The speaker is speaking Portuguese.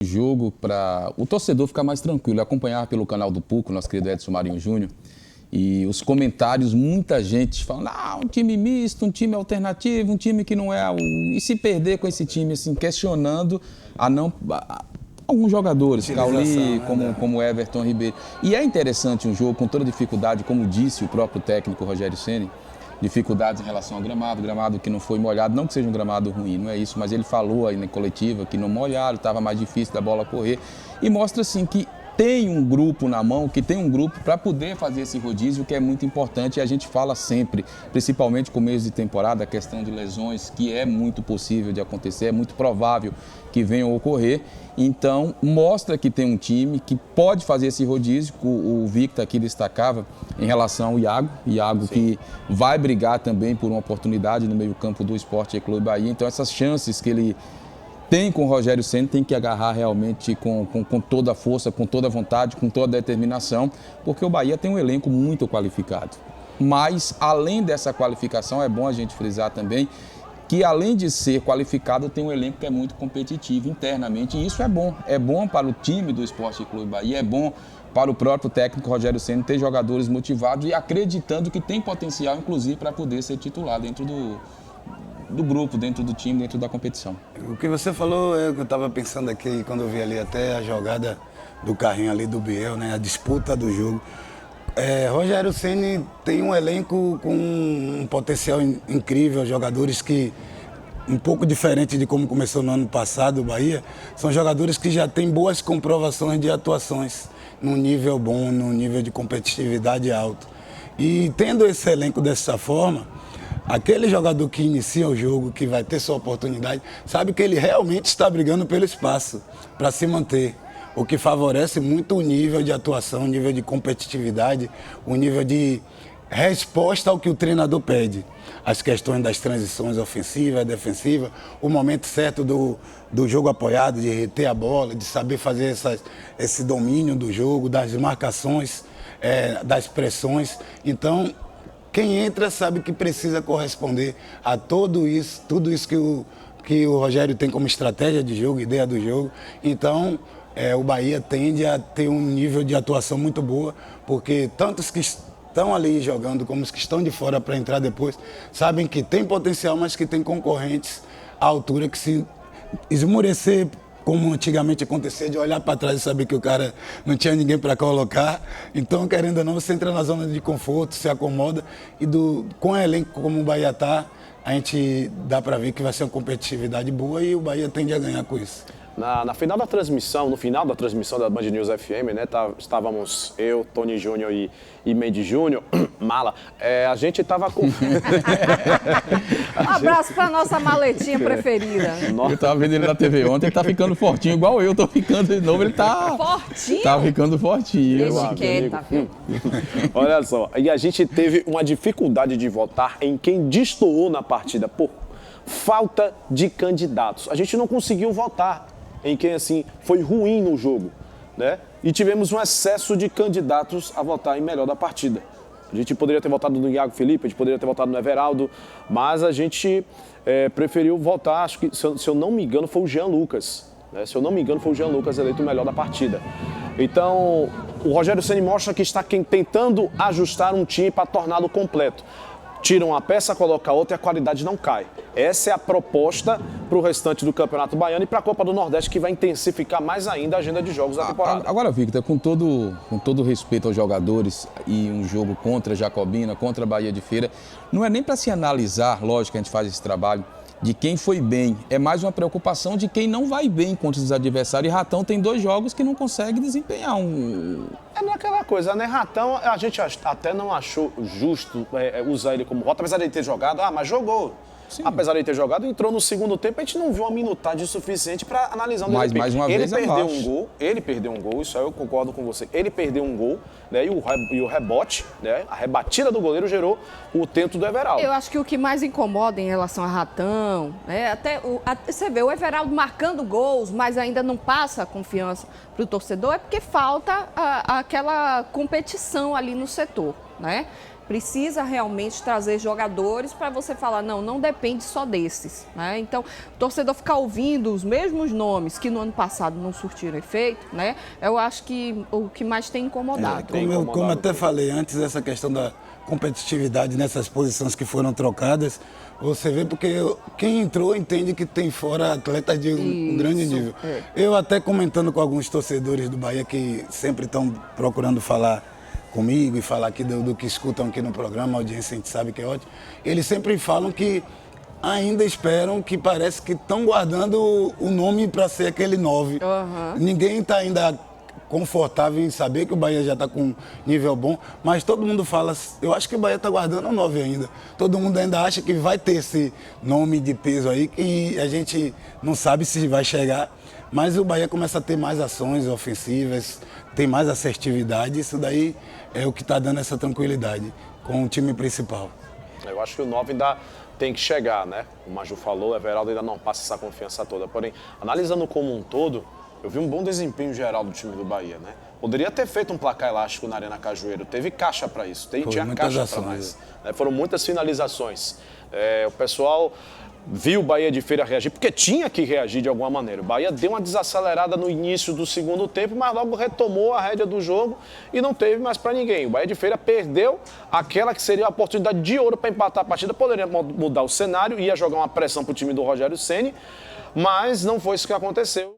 Jogo para o torcedor ficar mais tranquilo, acompanhar pelo canal do PUC, nosso querido Edson Marinho Júnior, e os comentários, muita gente falando, um time misto, um time alternativo, um time que não é... E se perder com esse time, assim, questionando alguns jogadores, Cauli, como Everton Ribeiro. E é interessante um jogo com toda dificuldade, como disse o próprio técnico Rogério Ceni, dificuldades em relação ao gramado que não foi molhado, não que seja um gramado ruim, não é isso, mas ele falou aí na coletiva que não molharam, estava mais difícil da bola correr, e mostra assim que tem um grupo na mão, que tem um grupo para poder fazer esse rodízio, que é muito importante, e a gente fala sempre, principalmente com mês de temporada, a questão de lesões, que é muito possível de acontecer, é muito provável que venham a ocorrer. Então, mostra que tem um time que pode fazer esse rodízio. O Victor aqui destacava em relação ao Iago que vai brigar também por uma oportunidade no meio-campo do Sport Clube Bahia. Então, essas chances que ele tem com o Rogério Ceni tem que agarrar realmente com toda a força, com toda a vontade, com toda a determinação, porque o Bahia tem um elenco muito qualificado. Mas, além dessa qualificação, é bom a gente frisar também que, além de ser qualificado, tem um elenco que é muito competitivo internamente, e isso é bom para o time do Sport Clube Bahia, é bom para o próprio técnico Rogério Ceni ter jogadores motivados e acreditando que tem potencial, inclusive, para poder ser titular dentro do grupo, dentro do time, dentro da competição. O que você falou é o que eu estava pensando aqui, quando eu vi ali até a jogada do carrinho ali do Biel, né, a disputa do jogo. Rogério Ceni tem um elenco com um potencial incrível, jogadores que, um pouco diferente de como começou no ano passado o Bahia, são jogadores que já têm boas comprovações de atuações num nível bom, num nível de competitividade alto. E tendo esse elenco dessa forma, aquele jogador que inicia o jogo, que vai ter sua oportunidade, sabe que ele realmente está brigando pelo espaço para se manter. O que favorece muito o nível de atuação, o nível de competitividade, o nível de resposta ao que o treinador pede. As questões das transições ofensivas, defensivas, o momento certo do jogo apoiado, de reter a bola, de saber fazer esse domínio do jogo, das marcações, das pressões. Então, quem entra sabe que precisa corresponder a tudo isso que o Rogério tem como estratégia de jogo, ideia do jogo. Então, o Bahia tende a ter um nível de atuação muito boa, porque tantos que estão ali jogando como os que estão de fora para entrar depois, sabem que tem potencial, mas que tem concorrentes à altura que, se esmorecer, como antigamente acontecia, de olhar para trás e saber que o cara não tinha ninguém para colocar. Então, querendo ou não, você entra na zona de conforto, se acomoda, e com o elenco como o Bahia está, a gente dá para ver que vai ser uma competitividade boa e o Bahia tende a ganhar com isso. No final da transmissão da Band News FM, né, estávamos eu, Tony Júnior e Mendy Júnior, Mala, a gente estava com... Abraço para nossa maletinha preferida. Eu estava vendo ele na TV ontem, ele tá ficando fortinho, igual eu tô ficando de novo, ele tá... Fortinho? Tá ficando fortinho. Deixa quieto, viu? Olha só, e a gente teve uma dificuldade de votar em quem destoou na partida por falta de candidatos. A gente não conseguiu votar em quem, assim, foi ruim no jogo, né? E tivemos um excesso de candidatos a votar em melhor da partida. A gente poderia ter votado no Iago Felipe, a gente poderia ter votado no Everaldo, mas a gente preferiu votar, acho que, se eu não me engano, foi o Jean Lucas. Né? Se eu não me engano, foi o Jean Lucas eleito o melhor da partida. Então, o Rogério Ceni mostra que está tentando ajustar um time para torná-lo completo. Tira uma peça, coloca outra e a qualidade não cai. Essa é a proposta para o restante do Campeonato Baiano e para a Copa do Nordeste, que vai intensificar mais ainda a agenda de jogos da temporada. Agora, Victor, com todo respeito aos jogadores e um jogo contra Jacobina, contra a Bahia de Feira, não é nem para se analisar, lógico que a gente faz esse trabalho, de quem foi bem. É mais uma preocupação de quem não vai bem contra os adversários. E Ratão tem 2 jogos que não consegue desempenhar É naquela coisa, né? Ratão, a gente até não achou justo usar ele como rota, apesar de ele ter jogado. Mas jogou. Sim. Apesar de ele ter jogado, entrou no segundo tempo, a gente não viu uma minutagem suficiente para analisar o desempenho. Mais uma vez Ele perdeu um gol, isso aí eu concordo com você. Ele perdeu um gol, né, e o rebote, né, a rebatida do goleiro gerou o tento do Everaldo. Eu acho que o que mais incomoda em relação a Ratão, né, você vê o Everaldo marcando gols, mas ainda não passa a confiança para o torcedor, é porque falta aquela competição ali no setor, né? Precisa realmente trazer jogadores para você falar, não depende só desses, né? Então, o torcedor ficar ouvindo os mesmos nomes que no ano passado não surtiram efeito, né? Eu acho que o que mais tem incomodado. Como eu até falei antes, essa questão da competitividade nessas posições que foram trocadas, você vê porque quem entrou entende que tem fora atletas de um grande nível. Eu até comentando com alguns torcedores do Bahia que sempre estão procurando falar comigo e falar aqui do que escutam aqui no programa, a audiência a gente sabe que é ótimo, eles sempre falam que ainda esperam, que parece que estão guardando o nome para ser aquele 9. Ninguém está ainda confortável em saber que o Bahia já está com nível bom, mas todo mundo fala, eu acho que o Bahia está guardando o 9 ainda. Todo mundo ainda acha que vai ter esse nome de peso aí, que a gente não sabe se vai chegar, mas o Bahia começa a ter mais ações ofensivas, tem mais assertividade, isso daí é o que está dando essa tranquilidade com o time principal. Eu acho que o 9 ainda tem que chegar, né? O Maju falou, o Everaldo ainda não passa essa confiança toda. Porém, analisando como um todo, eu vi um bom desempenho geral do time do Bahia, né? Poderia ter feito um placar elástico na Arena Cajueiro, teve caixa para isso, tinha caixa para mais. Né? Foram muitas finalizações. O pessoal viu o Bahia de Feira reagir, porque tinha que reagir de alguma maneira. O Bahia deu uma desacelerada no início do segundo tempo, mas logo retomou a rédea do jogo e não teve mais para ninguém. O Bahia de Feira perdeu aquela que seria a oportunidade de ouro para empatar a partida, poderia mudar o cenário, ia jogar uma pressão para o time do Rogério Ceni, mas não foi isso que aconteceu.